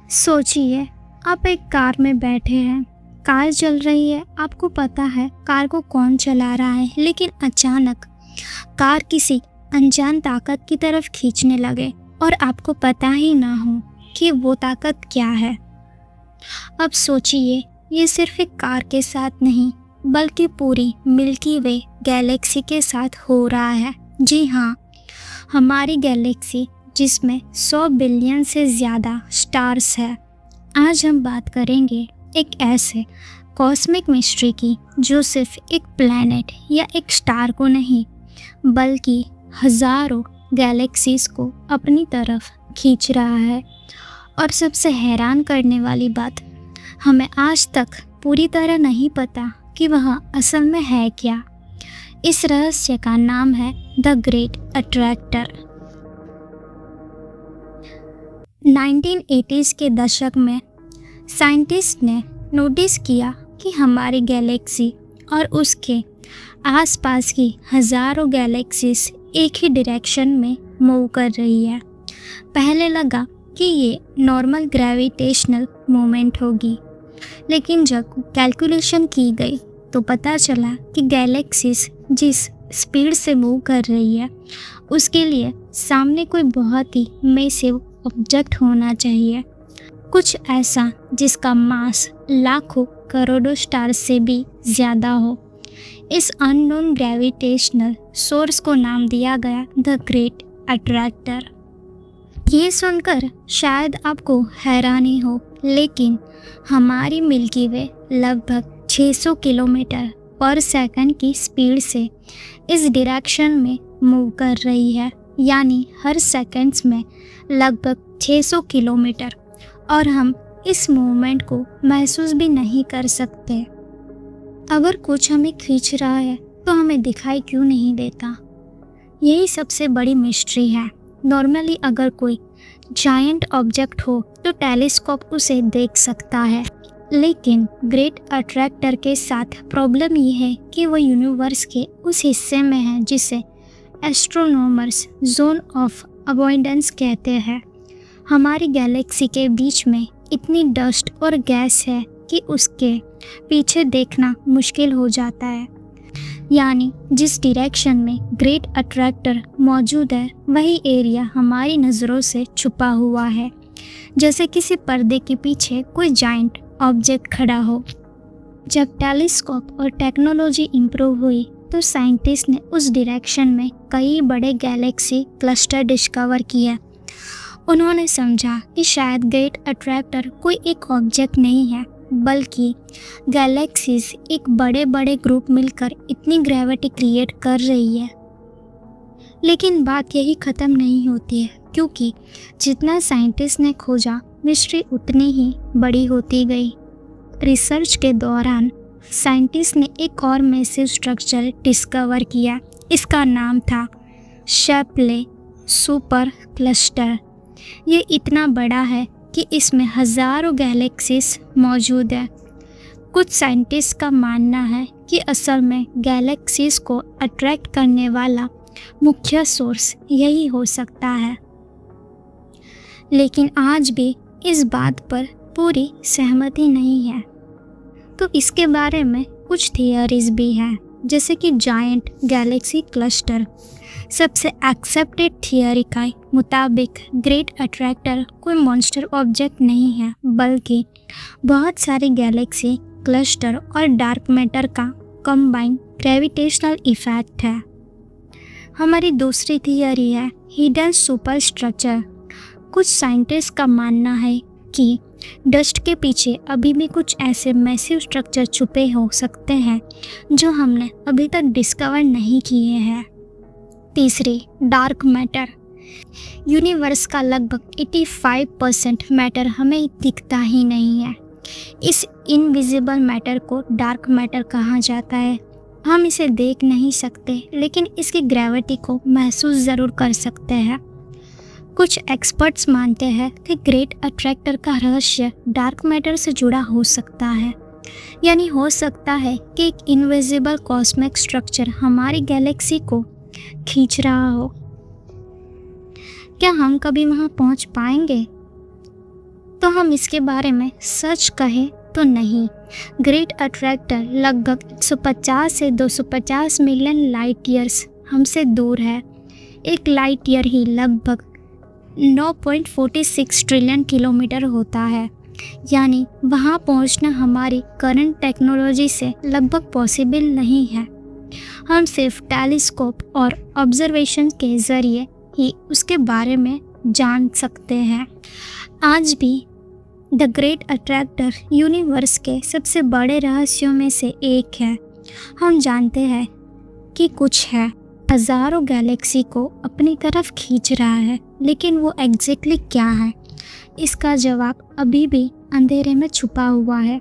सोचिए, आप एक कार में बैठे हैं। कार चल रही है, आपको पता है कार को कौन चला रहा है, लेकिन अचानक कार किसी अनजान ताकत की तरफ खींचने लगे और आपको पता ही ना हो कि वो ताकत क्या है। अब सोचिए, ये सिर्फ एक कार के साथ नहीं बल्कि पूरी मिल्की वे गैलेक्सी के साथ हो रहा है। जी हाँ, हमारी गैलेक्सी जिसमें 100 बिलियन से ज़्यादा स्टार्स है। आज हम बात करेंगे एक ऐसे कॉस्मिक मिस्ट्री की जो सिर्फ एक प्लैनेट या एक स्टार को नहीं बल्कि हज़ारों गैलेक्सीज़ को अपनी तरफ खींच रहा है। और सबसे हैरान करने वाली बात, हमें आज तक पूरी तरह नहीं पता कि वह असल में है क्या। इस रहस्य का नाम है द ग्रेट अट्रैक्टर। 1980s के दशक में साइंटिस्ट ने नोटिस किया कि हमारी गैलेक्सी और उसके आसपास की हज़ारों गैलेक्सीज एक ही डायरेक्शन में मूव कर रही है। पहले लगा कि ये नॉर्मल ग्रेविटेशनल मूवमेंट होगी, लेकिन जब कैलकुलेशन की गई तो पता चला कि गैलेक्सीज जिस स्पीड से मूव कर रही है उसके लिए सामने कोई बहुत ही मैसिव ऑब्जेक्ट होना चाहिए, कुछ ऐसा जिसका मास लाखों करोड़ों स्टार से भी ज़्यादा हो। इस अननोन ग्रेविटेशनल सोर्स को नाम दिया गया द ग्रेट अट्रैक्टर। ये सुनकर शायद आपको हैरानी हो, लेकिन हमारी मिल्की वे लगभग 600 किलोमीटर पर सेकंड की स्पीड से इस डायरेक्शन में मूव कर रही है, यानी हर सेकंड्स में लगभग 600 किलोमीटर, और हम इस मूवमेंट को महसूस भी नहीं कर सकते। अगर कुछ हमें खींच रहा है तो हमें दिखाई क्यों नहीं देता? यही सबसे बड़ी मिस्ट्री है। नॉर्मली अगर कोई जायंट ऑब्जेक्ट हो तो टेलीस्कोप उसे देख सकता है, लेकिन ग्रेट अट्रैक्टर के साथ प्रॉब्लम ये है कि वो यूनिवर्स के उस हिस्से में है जिसे एस्ट्रोनॉमर्स जोन ऑफ अवॉइडेंस कहते हैं। हमारी गैलेक्सी के बीच में इतनी डस्ट और गैस है कि उसके पीछे देखना मुश्किल हो जाता है, यानी जिस डायरेक्शन में ग्रेट अट्रैक्टर मौजूद है वही एरिया हमारी नज़रों से छुपा हुआ है, जैसे किसी पर्दे के पीछे कोई जायंट ऑब्जेक्ट खड़ा हो। जब टेलीस्कोप और टेक्नोलॉजी इम्प्रूव हुई तो साइंटिस्ट ने उस डायरेक्शन में कई बड़े गैलेक्सी क्लस्टर डिस्कवर किए। उन्होंने समझा कि शायद ग्रेट अट्रैक्टर कोई एक ऑब्जेक्ट नहीं है बल्कि गैलेक्सीज एक बड़े बड़े ग्रुप मिलकर इतनी ग्रेविटी क्रिएट कर रही है। लेकिन बात यही ख़त्म नहीं होती है, क्योंकि जितना साइंटिस्ट ने खोजा मिस्ट्री उतनी ही बड़ी होती गई। रिसर्च के दौरान साइंटिस्ट ने एक और मैसिव स्ट्रक्चर डिस्कवर किया। इसका नाम था शेप्ले सुपर क्लस्टर। ये इतना बड़ा है कि इसमें हज़ारों गैलेक्सीज मौजूद है। कुछ साइंटिस्ट का मानना है कि असल में गैलेक्सीज को अट्रैक्ट करने वाला मुख्य सोर्स यही हो सकता है, लेकिन आज भी इस बात पर पूरी सहमति नहीं है। तो इसके बारे में कुछ थियरीज भी हैं, जैसे कि जायंट गैलेक्सी क्लस्टर। सबसे एक्सेप्टेड थियरी के मुताबिक ग्रेट अट्रैक्टर कोई मॉन्स्टर ऑब्जेक्ट नहीं है बल्कि बहुत सारी गैलेक्सी क्लस्टर और डार्क मैटर का कंबाइंड ग्रेविटेशनल इफेक्ट है। हमारी दूसरी थियरी है हिडन सुपर स्ट्रक्चर। कुछ साइंटिस्ट का मानना है कि डस्ट के पीछे अभी भी कुछ ऐसे मैसिव स्ट्रक्चर छुपे हो सकते हैं जो हमने अभी तक डिस्कवर नहीं किए हैं। तीसरी, डार्क मैटर। यूनिवर्स का लगभग 85% मैटर हमें दिखता ही नहीं है। इस इनविजिबल मैटर को डार्क मैटर कहा जाता है। हम इसे देख नहीं सकते, लेकिन इसकी ग्रेविटी को महसूस ज़रूर कर सकते हैं। कुछ एक्सपर्ट्स मानते हैं कि ग्रेट अट्रैक्टर का रहस्य डार्क मैटर से जुड़ा हो सकता है, यानी हो सकता है कि एक इनविजिबल कॉस्मिक स्ट्रक्चर हमारी गैलेक्सी को खींच रहा हो। क्या हम कभी वहां पहुंच पाएंगे? तो तो हम इसके बारे में सच कहें तो नहीं। ग्रेट अट्रैक्टर लगभग 150 से 250 मिलियन लाइट ईयर्स हमसे दूर है। एक लाइट ईयर ही लगभग 9.46 ट्रिलियन किलोमीटर होता है, यानी वहाँ पहुँचना हमारी करंट टेक्नोलॉजी से लगभग पॉसिबल नहीं है। हम सिर्फ टेलीस्कोप और ऑब्जर्वेशन के ज़रिए ही उसके बारे में जान सकते हैं। आज भी द ग्रेट अट्रैक्टर यूनिवर्स के सबसे बड़े रहस्यों में से एक है। हम जानते हैं कि कुछ है हज़ारों गैलेक्सी को अपनी तरफ खींच रहा है, लेकिन वो एग्जैक्टली क्या है, इसका जवाब अभी भी अंधेरे में छुपा हुआ है।